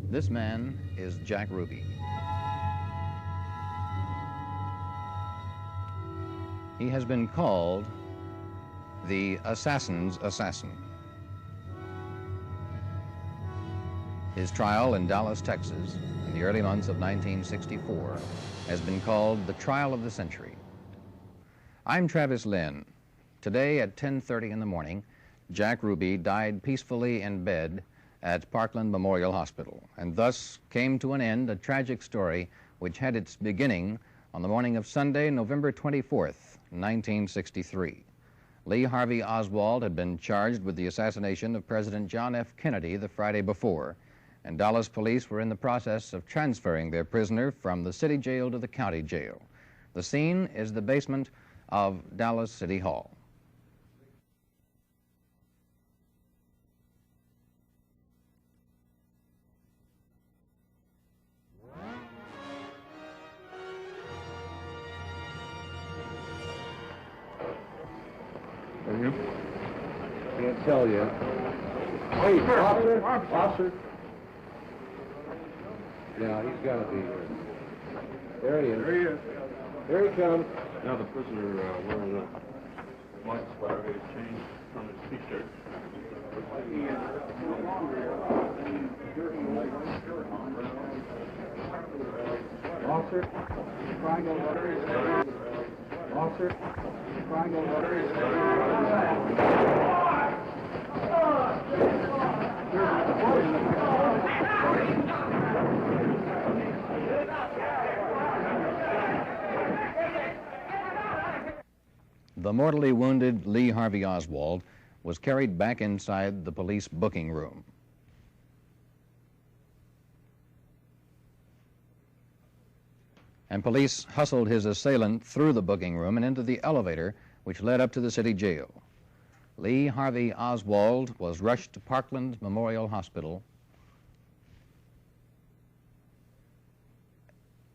This man is Jack Ruby. He has been called the assassin's assassin. His trial in Dallas, Texas, in the early months of 1964, has been called the trial of the century. I'm Travis Lynn. Today at 10:30 in the morning, Jack Ruby died peacefully in bed at Parkland Memorial Hospital, and thus came to an end a tragic story which had its beginning on the morning of Sunday, November 24th, 1963. Lee Harvey Oswald had been charged with the assassination of President John F. Kennedy the Friday before, and Dallas police were in the process of transferring their prisoner from the city jail to the county jail. The scene is the basement of Dallas City Hall. Are you? Can't tell you. Hey, officer! Officer! Yeah, he's got to be here. There he is. There he is. Here he comes. Now the prisoner wearing a white sweater, his chain on his t-shirt. Officer, triangle letter. Officer, triangle The mortally wounded Lee Harvey Oswald was carried back inside the police booking room. And police hustled his assailant through the booking room and into the elevator which led up to the city jail. Lee Harvey Oswald was rushed to Parkland Memorial Hospital,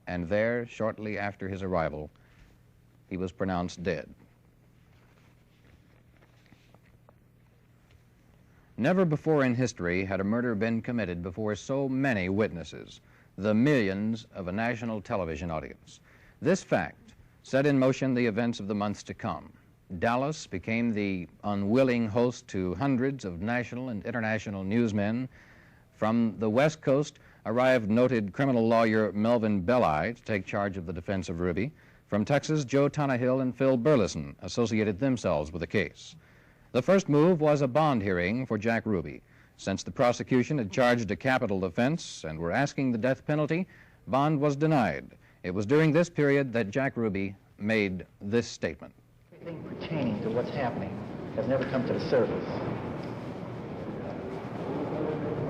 and there, shortly after his arrival, he was pronounced dead. Never before in history had a murder been committed before so many witnesses, the millions of a national television audience. This fact set in motion the events of the months to come. Dallas became the unwilling host to hundreds of national and international newsmen. From the West Coast arrived noted criminal lawyer Melvin Belli to take charge of the defense of Ruby. From Texas, Joe Tannehill and Phil Burleson associated themselves with the case. The first move was a bond hearing for Jack Ruby. Since the prosecution had charged a capital offense and were asking the death penalty, bond was denied. It was during this period that Jack Ruby made this statement. Everything pertaining to what's happening has never come to the surface.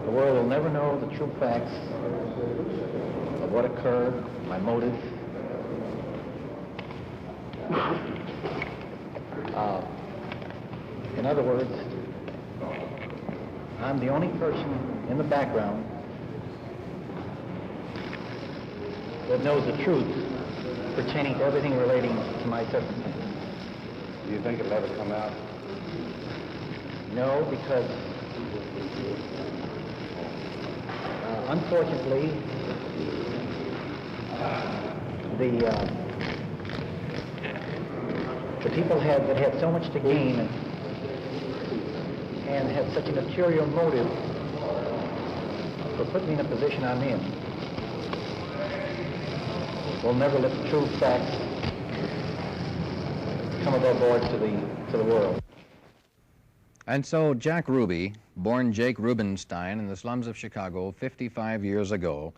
The world will never know the true facts of what occurred, my motives. In other words, I'm the only person in the background that knows the truth pertaining to everything relating to my circumstances. Do you think it'll ever come out? No, because unfortunately, the people that had so much to gain and had such an ulterior motive for putting me in a position I'm in will never let the true facts come above board to the world. And so Jack Ruby, born Jake Rubenstein in the slums of Chicago 55 years ago,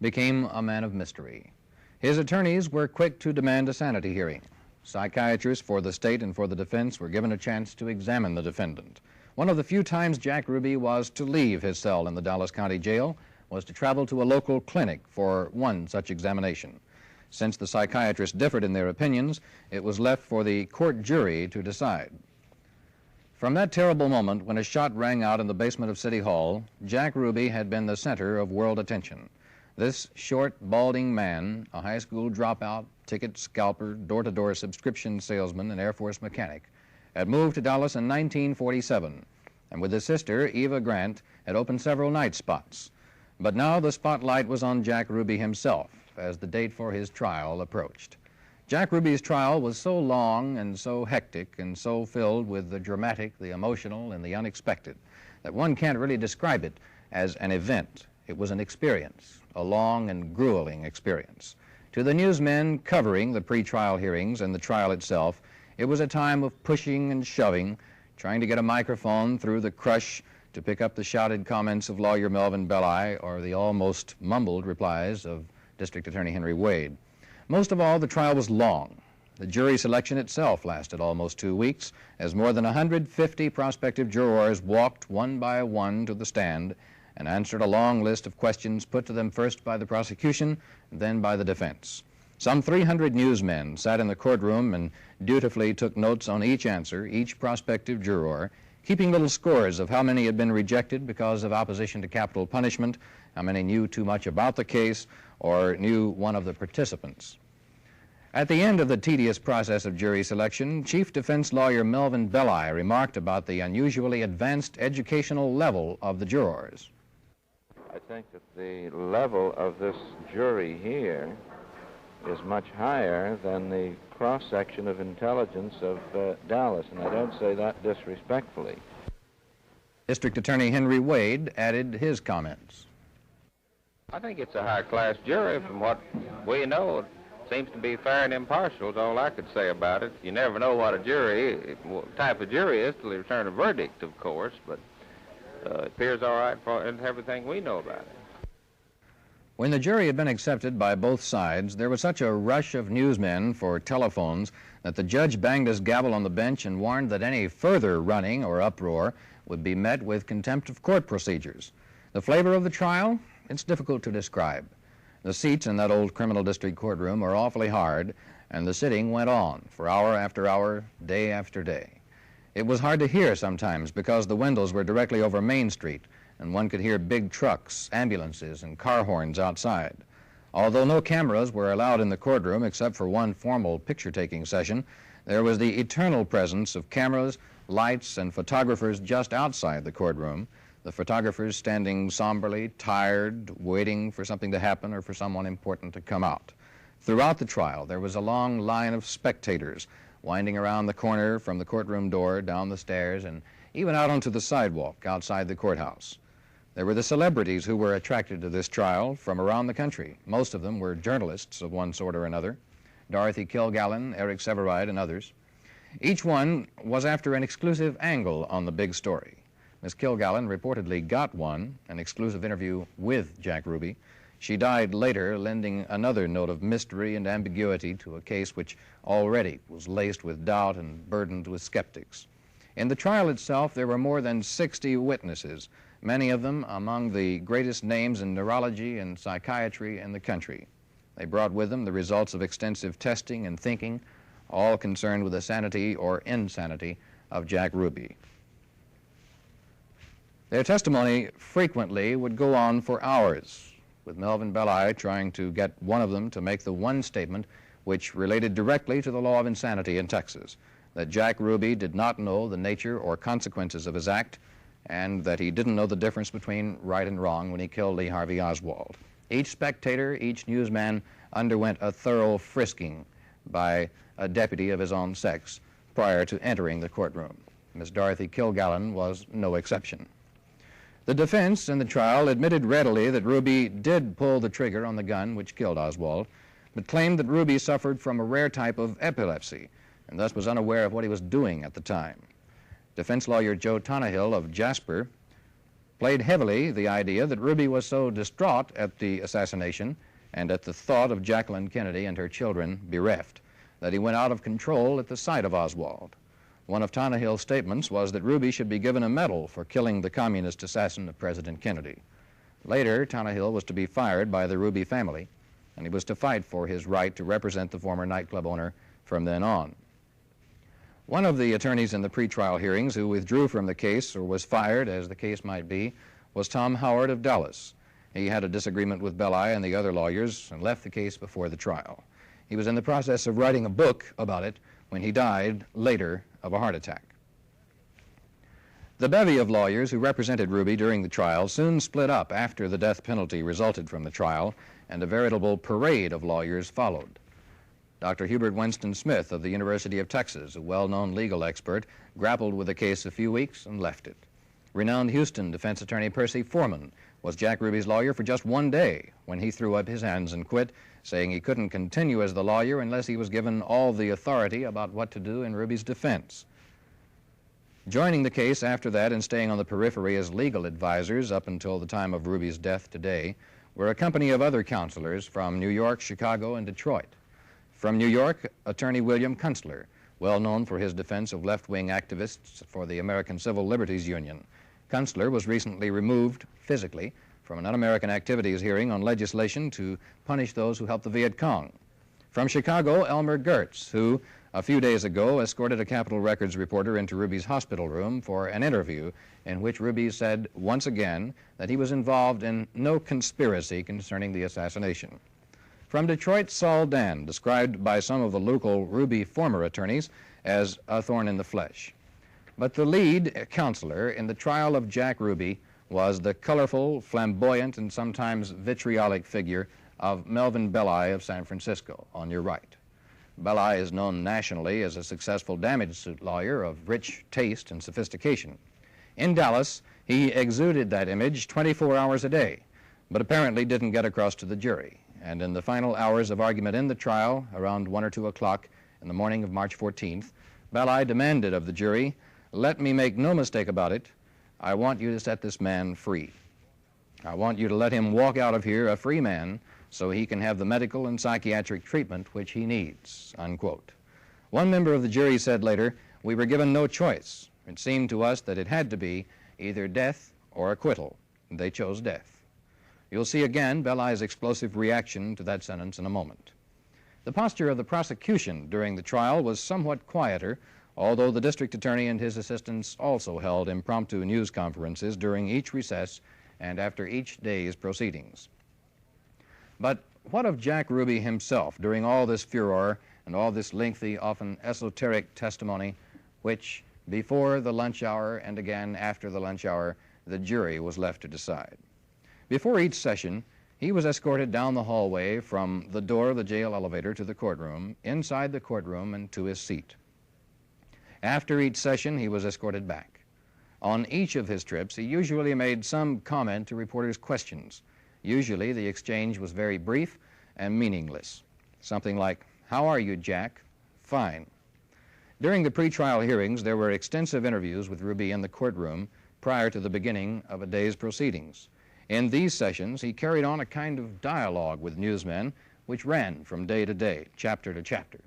became a man of mystery. His attorneys were quick to demand a sanity hearing. Psychiatrists for the state and for the defense were given a chance to examine the defendant. One of the few times Jack Ruby was to leave his cell in the Dallas County Jail was to travel to a local clinic for one such examination. Since the psychiatrists differed in their opinions, it was left for the court jury to decide. From that terrible moment when a shot rang out in the basement of City Hall, Jack Ruby had been the center of world attention. This short, balding man, a high school dropout, ticket scalper, door-to-door subscription salesman, and Air Force mechanic, had moved to Dallas in 1947, and with his sister, Eva Grant, had opened several night spots. But now the spotlight was on Jack Ruby himself as the date for his trial approached. Jack Ruby's trial was so long and so hectic and so filled with the dramatic, the emotional, and the unexpected that one can't really describe it as an event. It was an experience, a long and grueling experience. To the newsmen covering the pre-trial hearings and the trial itself, it was a time of pushing and shoving, trying to get a microphone through the crush to pick up the shouted comments of lawyer Melvin Belli or the almost mumbled replies of District Attorney Henry Wade. Most of all, the trial was long. The jury selection itself lasted almost 2 weeks, as more than 150 prospective jurors walked one by one to the stand and answered a long list of questions put to them first by the prosecution, then by the defense. Some 300 newsmen sat in the courtroom and dutifully took notes on each answer, each prospective juror, keeping little scores of how many had been rejected because of opposition to capital punishment, how many knew too much about the case, or knew one of the participants. At the end of the tedious process of jury selection, Chief Defense Lawyer Melvin Belli remarked about the unusually advanced educational level of the jurors. I think that the level of this jury here is much higher than the cross-section of intelligence of Dallas, and I don't say that disrespectfully. District Attorney Henry Wade added his comments. I think it's a high-class jury. From what we know, it seems to be fair and impartial is all I could say about it. You never know what a jury is, what type of jury is till they return a verdict, of course, but it appears all right for everything we know about it. When the jury had been accepted by both sides, there was such a rush of newsmen for telephones that the judge banged his gavel on the bench and warned that any further running or uproar would be met with contempt of court procedures. The flavor of the trial? It's difficult to describe. The seats in that old criminal district courtroom were awfully hard, and the sitting went on for hour after hour, day after day. It was hard to hear sometimes because the windows were directly over Main Street, and one could hear big trucks, ambulances, and car horns outside. Although no cameras were allowed in the courtroom except for one formal picture-taking session, there was the eternal presence of cameras, lights, and photographers just outside the courtroom, the photographers standing somberly, tired, waiting for something to happen or for someone important to come out. Throughout the trial, there was a long line of spectators winding around the corner from the courtroom door, down the stairs, and even out onto the sidewalk outside the courthouse. There were the celebrities who were attracted to this trial from around the country. Most of them were journalists of one sort or another, Dorothy Kilgallen, Eric Severide, and others. Each one was after an exclusive angle on the big story. Miss Kilgallen reportedly got one, an exclusive interview with Jack Ruby. She died later, lending another note of mystery and ambiguity to a case which already was laced with doubt and burdened with skeptics. In the trial itself, there were more than 60 witnesses, many of them among the greatest names in neurology and psychiatry in the country. They brought with them the results of extensive testing and thinking, all concerned with the sanity or insanity of Jack Ruby. Their testimony frequently would go on for hours, with Melvin Belli trying to get one of them to make the one statement which related directly to the law of insanity in Texas, that Jack Ruby did not know the nature or consequences of his act, and that he didn't know the difference between right and wrong when he killed Lee Harvey Oswald. Each spectator, each newsman underwent a thorough frisking by a deputy of his own sex prior to entering the courtroom. Miss Dorothy Kilgallen was no exception. The defense in the trial admitted readily that Ruby did pull the trigger on the gun which killed Oswald, but claimed that Ruby suffered from a rare type of epilepsy and thus was unaware of what he was doing at the time. Defense lawyer Joe Tannehill of Jasper played heavily the idea that Ruby was so distraught at the assassination and at the thought of Jacqueline Kennedy and her children bereft that he went out of control at the sight of Oswald. One of Tannehill's statements was that Ruby should be given a medal for killing the communist assassin of President Kennedy. Later, Tannehill was to be fired by the Ruby family, and he was to fight for his right to represent the former nightclub owner from then on. One of the attorneys in the pretrial hearings who withdrew from the case or was fired, as the case might be, was Tom Howard of Dallas. He had a disagreement with Belli and the other lawyers and left the case before the trial. He was in the process of writing a book about it when he died later of a heart attack. The bevy of lawyers who represented Ruby during the trial soon split up after the death penalty resulted from the trial, and a veritable parade of lawyers followed. Dr. Hubert Winston Smith of the University of Texas, a well-known legal expert, grappled with the case a few weeks and left it. Renowned Houston defense attorney Percy Foreman was Jack Ruby's lawyer for just one day when he threw up his hands and quit, saying he couldn't continue as the lawyer unless he was given all the authority about what to do in Ruby's defense. Joining the case after that and staying on the periphery as legal advisors up until the time of Ruby's death today were a company of other counselors from New York, Chicago, and Detroit. From New York, attorney William Kunstler, well known for his defense of left-wing activists for the American Civil Liberties Union. Kunstler was recently removed physically from an Un-American Activities hearing on legislation to punish those who helped the Viet Cong. From Chicago, Elmer Gertz, who a few days ago escorted a Capitol Records reporter into Ruby's hospital room for an interview in which Ruby said once again that he was involved in no conspiracy concerning the assassination. From Detroit, Saul Dan, described by some of the local Ruby former attorneys as a thorn in the flesh. But the lead counselor in the trial of Jack Ruby was the colorful, flamboyant, and sometimes vitriolic figure of Melvin Belli of San Francisco, on your right. Belli is known nationally as a successful damage suit lawyer of rich taste and sophistication. In Dallas, he exuded that image 24 hours a day, but apparently didn't get across to the jury. And in the final hours of argument in the trial, around 1 or 2 o'clock in the morning of March 14th, Belli demanded of the jury, "Let me make no mistake about it, I want you to set this man free. I want you to let him walk out of here a free man so he can have the medical and psychiatric treatment which he needs," unquote. One member of the jury said later, "We were given no choice. It seemed to us that it had to be either death or acquittal. They chose death." You'll see again Belli's explosive reaction to that sentence in a moment. The posture of the prosecution during the trial was somewhat quieter, although the district attorney and his assistants also held impromptu news conferences during each recess and after each day's proceedings. But what of Jack Ruby himself during all this furor and all this lengthy, often esoteric testimony, which before the lunch hour and again after the lunch hour, the jury was left to decide? Before each session, he was escorted down the hallway from the door of the jail elevator to the courtroom, inside the courtroom, and to his seat. After each session, he was escorted back. On each of his trips, he usually made some comment to reporters' questions. Usually, the exchange was very brief and meaningless. Something like, "How are you, Jack?" "Fine." During the pretrial hearings, there were extensive interviews with Ruby in the courtroom prior to the beginning of a day's proceedings. In these sessions, he carried on a kind of dialogue with newsmen, which ran from day to day, chapter to chapter.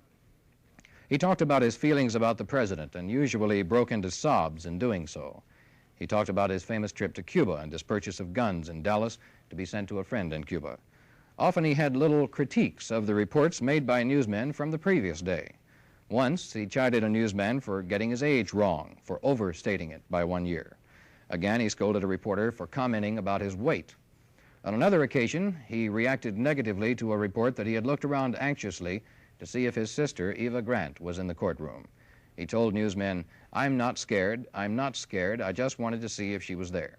He talked about his feelings about the president and usually broke into sobs in doing so. He talked about his famous trip to Cuba and his purchase of guns in Dallas to be sent to a friend in Cuba. Often he had little critiques of the reports made by newsmen from the previous day. Once he chided a newsman for getting his age wrong, for overstating it by 1 year. Again, he scolded a reporter for commenting about his weight. On another occasion, he reacted negatively to a report that he had looked around anxiously to see if his sister, Eva Grant, was in the courtroom. He told newsmen, I'm not scared, I just wanted to see if she was there."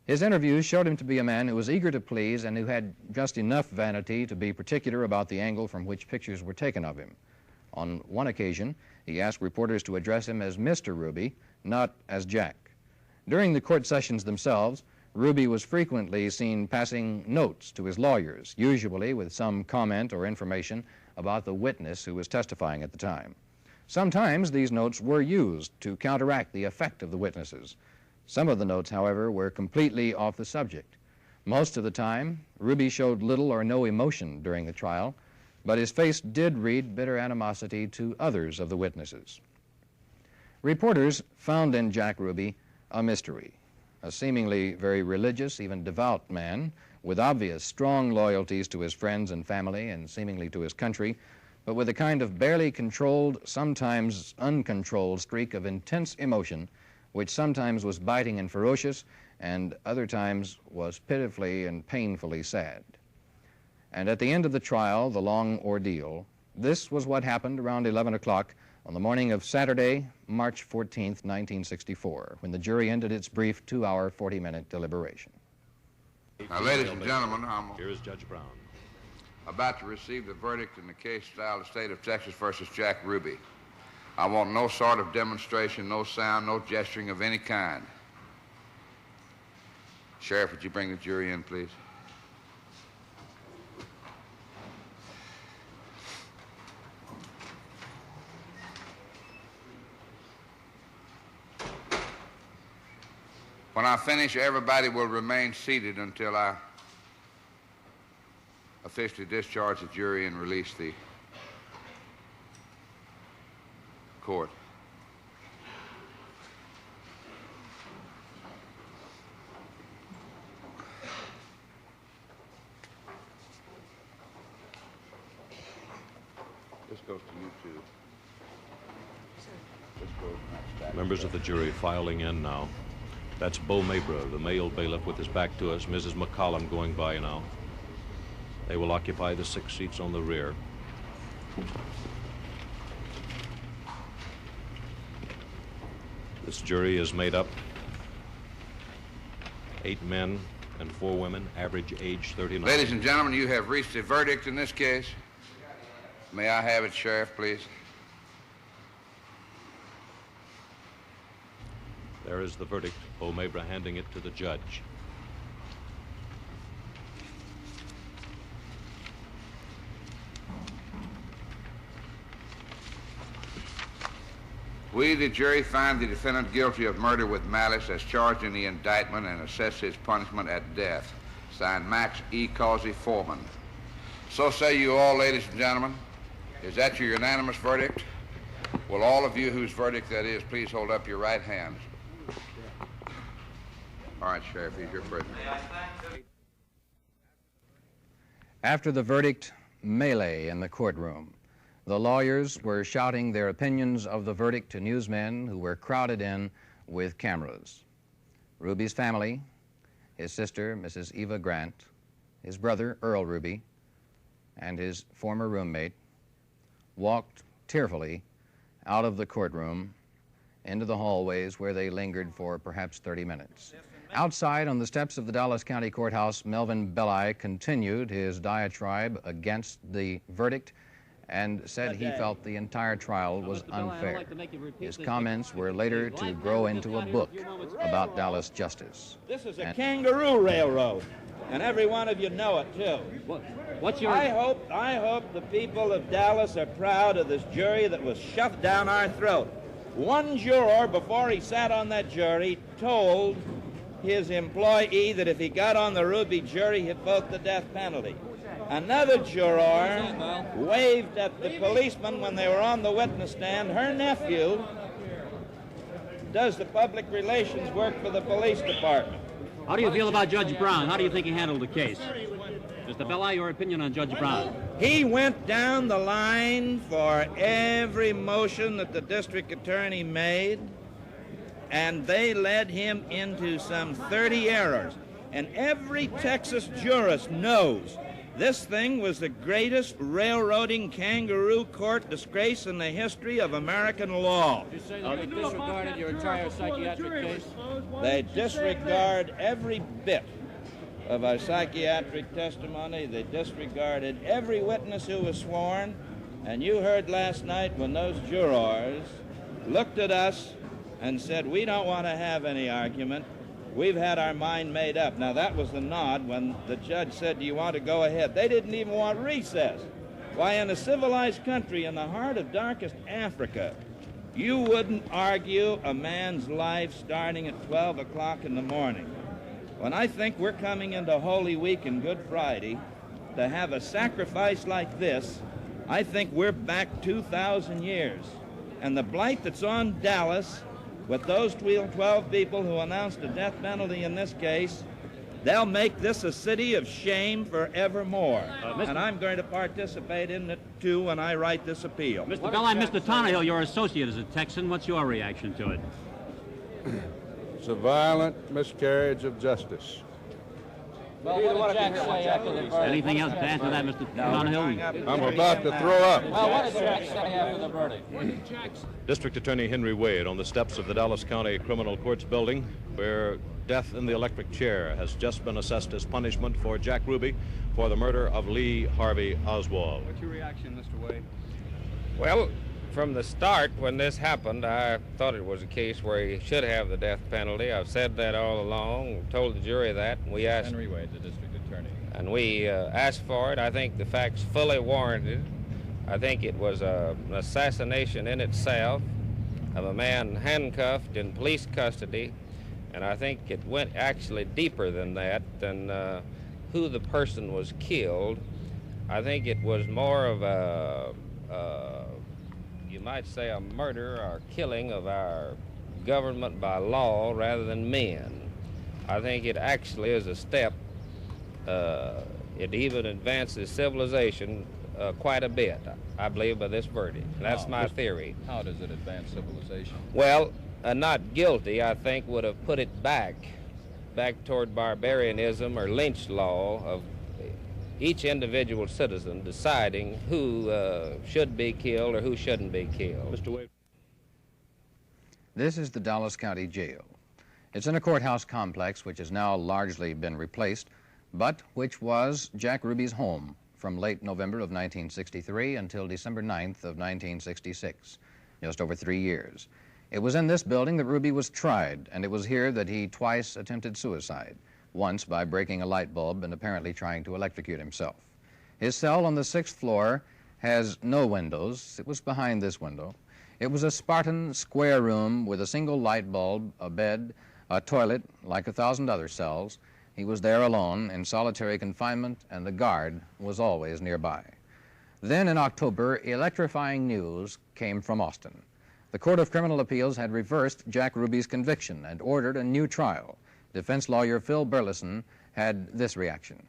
His interviews showed him to be a man who was eager to please and who had just enough vanity to be particular about the angle from which pictures were taken of him. On one occasion, he asked reporters to address him as Mr. Ruby, not as Jack. During the court sessions themselves, Ruby was frequently seen passing notes to his lawyers, usually with some comment or information about the witness who was testifying at the time. Sometimes these notes were used to counteract the effect of the witnesses. Some of the notes, however, were completely off the subject. Most of the time, Ruby showed little or no emotion during the trial, but his face did read bitter animosity to others of the witnesses. Reporters found in Jack Ruby a mystery, a seemingly very religious, even devout man, with obvious strong loyalties to his friends and family and seemingly to his country, but with a kind of barely controlled, sometimes uncontrolled streak of intense emotion, which sometimes was biting and ferocious, and other times was pitifully and painfully sad. And at the end of the trial, the long ordeal, this was what happened around 11 o'clock on the morning of Saturday, March 14th, 1964, when the jury ended its brief 2-hour, 40-minute deliberation. Now, ladies and gentlemen, I'm Here is Judge Brown. about to receive the verdict in the case styled the State of Texas versus Jack Ruby. I want no sort of demonstration, no sound, no gesturing of any kind. Sheriff, would you bring the jury in, please? When I finish, everybody will remain seated until I officially discharge the jury and release the court. This goes to you two. This goes next. Members of the jury filing in now. That's Bo Mabra, the male bailiff, with his back to us. Mrs. McCollum going by now. They will occupy the 6 seats on the rear. This jury is made up 8 men and 4 women, average age 39. Ladies and gentlemen, you have reached a verdict in this case. May I have it, Sheriff, please? There is the verdict. Bo Mabra handing it to the judge. We, the jury, find the defendant guilty of murder with malice as charged in the indictment and assess his punishment at death. Signed, Max E. Causey, Foreman. So say you all, ladies and gentlemen. Is that your unanimous verdict? Will all of you whose verdict that is, please hold up your right hands. All right, Sheriff, he's your prisoner. After the verdict, melee in the courtroom. The lawyers were shouting their opinions of the verdict to newsmen who were crowded in with cameras. Ruby's family, his sister, Mrs. Eva Grant, his brother, Earl Ruby, and his former roommate walked tearfully out of the courtroom into the hallways where they lingered for perhaps 30 minutes. Outside on the steps of the Dallas County Courthouse, Melvin Belli continued his diatribe against the verdict and said he felt the entire trial was unfair. His comments were later to grow into a book about Dallas justice. This is a kangaroo railroad, and every one of you know it, too. What's your... I hope the people of Dallas are proud of this jury that was shoved down our throat. One juror, before he sat on that jury, told his employee that if he got on the Ruby jury, he'd vote the death penalty. Another juror waved at the policeman when they were on the witness stand. Her nephew does the public relations work for the police department. How do you feel about Judge Brown? How do you think he handled the case? Mr. Belli, your opinion on Judge Brown? He went down the line for every motion that the district attorney made, and they led him into some 30 errors. And every Texas jurist knows this thing was the greatest railroading kangaroo court disgrace in the history of American law. You say they disregarded your entire psychiatric case? They disregard every bit of our psychiatric testimony. They disregarded every witness who was sworn. And you heard last night when those jurors looked at us and said, we don't want to have any argument. We've had our mind made up. Now, that was the nod when the judge said, do you want to go ahead? They didn't even want recess. Why, in a civilized country in the heart of darkest Africa, you wouldn't argue a man's life starting at 12 o'clock in the morning. When I think we're coming into Holy Week and Good Friday, to have a sacrifice like this, I think we're back 2,000 years. And the blight that's on Dallas, with those 12 people who announced a death penalty in this case, they'll make this a city of shame forevermore. And I'm going to participate in it, too, when I write this appeal. Mr. Belli, Mr. Tannehill, your associate is a Texan. What's your reaction to it? It's a violent miscarriage of justice. Well, what did Jack say after the verdict? Anything else to add to that, Mr. Donahill? I'm about to throw up. Well, what did Jack say after the verdict? District Attorney Henry Wade on the steps of the Dallas County Criminal Courts building, where death in the electric chair has just been assessed as punishment for Jack Ruby for the murder of Lee Harvey Oswald. What's your reaction, Mr. Wade? Well, from the start, when this happened, I thought it was a case where he should have the death penalty. I've said that all along, told the jury that. We asked Henry Wade, the district attorney. and we asked for it. I think the facts fully warranted. I think it was an assassination in itself of a man handcuffed in police custody, and I think it went actually deeper than that, than who the person was killed. I think it was more of a, you might say, a murder or killing of our government by law rather than men. I think it actually is a step. It even advances civilization quite a bit, I believe, by this verdict. That's my theory. How does it advance civilization? Well, not guilty, I think, would have put it back toward barbarianism or lynch law of each individual citizen deciding who should be killed or who shouldn't be killed. Mr. Wade. This is the Dallas County Jail. It's in a courthouse complex which has now largely been replaced, but which was Jack Ruby's home from late November of 1963 until December 9th of 1966, just over 3 years. It was in this building that Ruby was tried, and it was here that he twice attempted suicide, once by breaking a light bulb and apparently trying to electrocute himself. His cell on the 6th floor has no windows. It was behind this window. It was a Spartan square room with a single light bulb, a bed, a toilet, like 1,000 other cells. He was there alone in solitary confinement, and the guard was always nearby. Then in October, electrifying news came from Austin. The Court of Criminal Appeals had reversed Jack Ruby's conviction and ordered a new trial. Defense lawyer Phil Burleson had this reaction.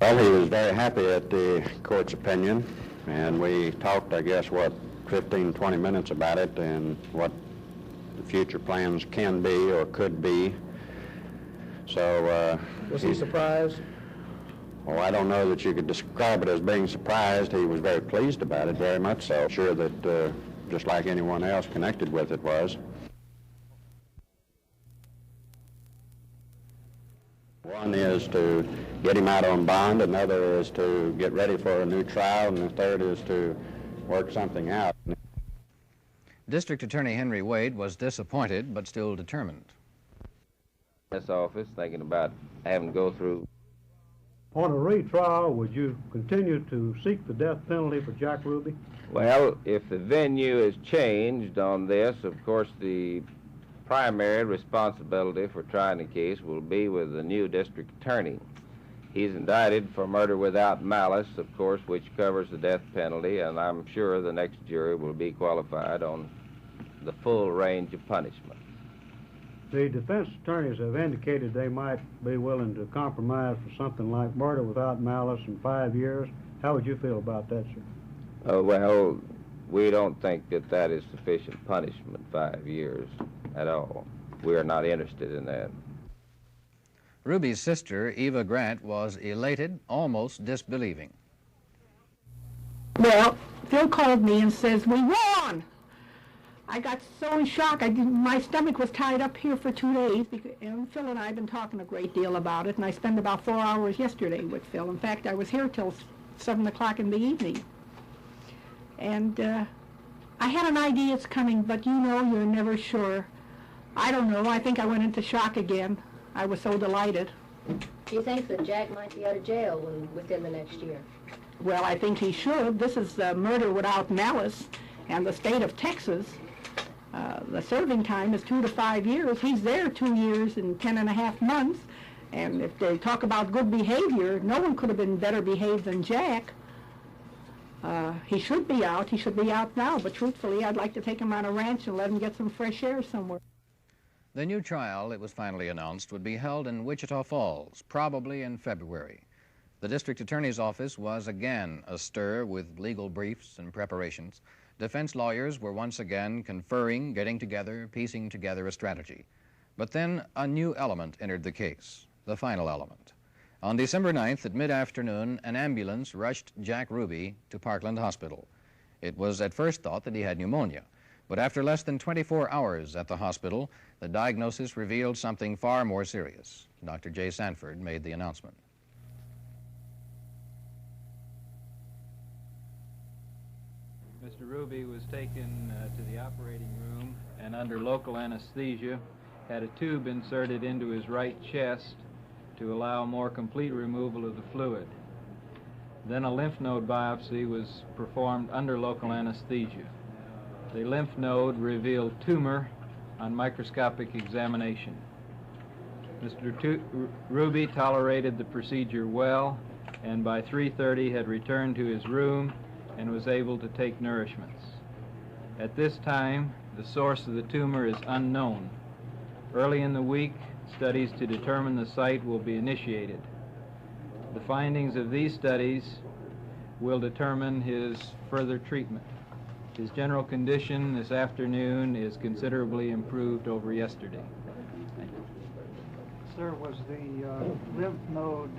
Well, he was very happy at the court's opinion, and we talked, I guess, 15, 20 minutes about it and what the future plans can be or could be. So, Was he surprised? Well, I don't know that you could describe it as being surprised. He was very pleased about it, very much so. Sure that, just like anyone else connected with it was. One is to get him out on bond, another is to get ready for a new trial, and the third is to work something out. District Attorney Henry Wade was disappointed but still determined. This office, thinking about having to go through. On a retrial, would you continue to seek the death penalty for Jack Ruby? Well, if the venue is changed on this, of course, the primary responsibility for trying the case will be with the new district attorney. He's indicted for murder without malice, of course, which covers the death penalty, and I'm sure the next jury will be qualified on the full range of punishment. The defense attorneys have indicated they might be willing to compromise for something like murder without malice in 5 years. How would you feel about that, sir? Well, we don't think that that is sufficient punishment, 5 years at all. We are not interested in that. Ruby's sister, Eva Grant, was elated, almost disbelieving. Well, Phil called me and says, "We won!" I got so in shock, my stomach was tied up here for 2 days, and Phil and I have been talking a great deal about it, and I spent about 4 hours yesterday with Phil. In fact, I was here till 7 o'clock in the evening. And I had an idea it's coming, but you know, you're never sure. I don't know, I think I went into shock again. I was so delighted. Do you think that Jack might be out of jail within the next year? Well, I think he should. This is murder without malice, and the state of Texas, the serving time is 2 to 5 years. He's there 2 years and 10.5 months, and if they talk about good behavior, no one could have been better behaved than Jack. He should be out. He should be out now, but truthfully, I'd like to take him on a ranch and let him get some fresh air somewhere. The new trial, it was finally announced, would be held in Wichita Falls, probably in February. The district attorney's office was again astir with legal briefs and preparations. Defense lawyers were once again conferring, getting together, piecing together a strategy. But then a new element entered the case. the final element. On December 9th at mid-afternoon, an ambulance rushed Jack Ruby to Parkland Hospital. It was at first thought that he had pneumonia, but after less than 24 hours at the hospital, the diagnosis revealed something far more serious. Dr. J. Sanford made the announcement. Mr. Ruby was taken to the operating room and under local anesthesia, had a tube inserted into his right chest to allow more complete removal of the fluid. Then a lymph node biopsy was performed under local anesthesia. The lymph node revealed tumor on microscopic examination. Mr. Ruby tolerated the procedure well, and by 3:30 had returned to his room and was able to take nourishments. At this time, the source of the tumor is unknown. Early in the week, studies to determine the site will be initiated. The findings of these studies will determine his further treatment. His general condition this afternoon is considerably improved over yesterday. Thank you. Sir, was the lymph node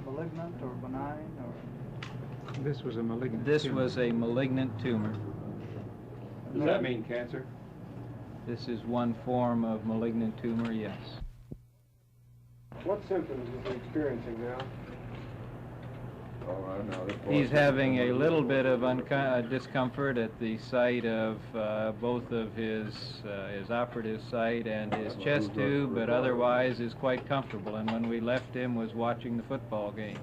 malignant or benign? Or? This was a malignant tumor. Was a malignant tumor. Does that mean cancer? This is one form of malignant tumor, yes. What symptoms is he experiencing now? He's having a little bit of discomfort at the site of both of his operative site and his chest tube, but otherwise is quite comfortable, and when we left him was watching the football game.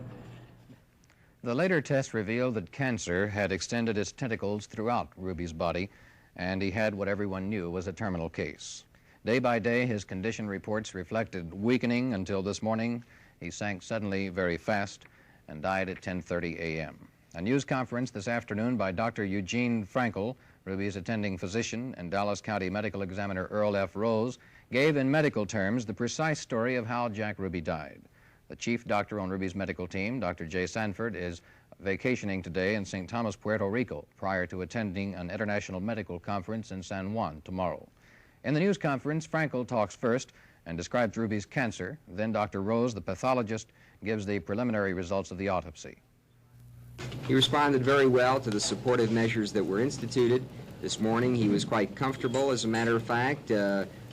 The later test revealed that cancer had extended its tentacles throughout Ruby's body, and he had what everyone knew was a terminal case. Day by day, his condition reports reflected weakening until this morning. He sank suddenly very fast and died at 10:30 a.m. A news conference this afternoon by Dr. Eugene Frankel, Ruby's attending physician, and Dallas County Medical Examiner Earl F. Rose gave in medical terms the precise story of how Jack Ruby died. The chief doctor on Ruby's medical team, Dr. J. Sanford, is vacationing today in St. Thomas, Puerto Rico, prior to attending an international medical conference in San Juan tomorrow. In the news conference, Frankel talks first and describes Ruby's cancer. Then Dr. Rose, the pathologist, gives the preliminary results of the autopsy. He responded very well to the supportive measures that were instituted. This morning he was quite comfortable, as a matter of fact,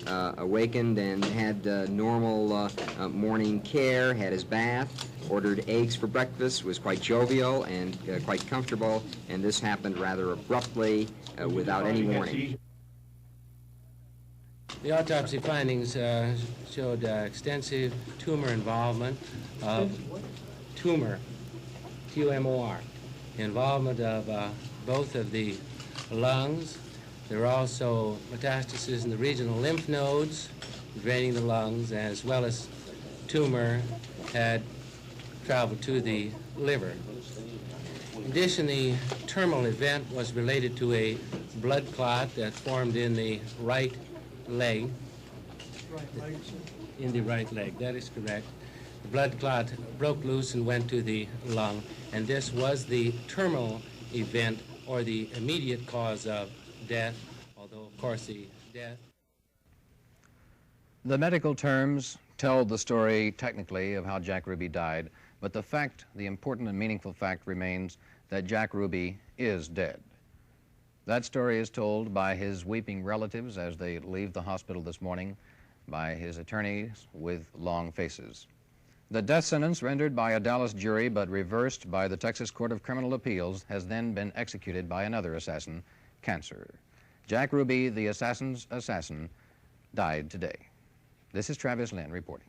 awakened and had normal morning care, had his bath, ordered eggs for breakfast, was quite jovial and quite comfortable, and this happened rather abruptly without any warning. The autopsy findings showed extensive tumor involvement of tumor, Q-M-O-R, involvement of both of the lungs. There were also metastases in the regional lymph nodes draining the lungs, as well as tumor had traveled to the liver. In addition, the terminal event was related to a blood clot that formed in the right leg. In the right leg, that is correct. The blood clot broke loose and went to the lung, and this was the terminal event or the immediate cause of death, although of course the death. The medical terms tell the story technically of how Jack Ruby died, but the important and meaningful fact remains that Jack Ruby is dead. That story is told by his weeping relatives as they leave the hospital this morning, by his attorneys with long faces. The death sentence rendered by a Dallas jury but reversed by the Texas Court of Criminal Appeals has then been executed by another assassin, cancer. Jack Ruby, the assassin's assassin, died today. This is Travis Lynn reporting.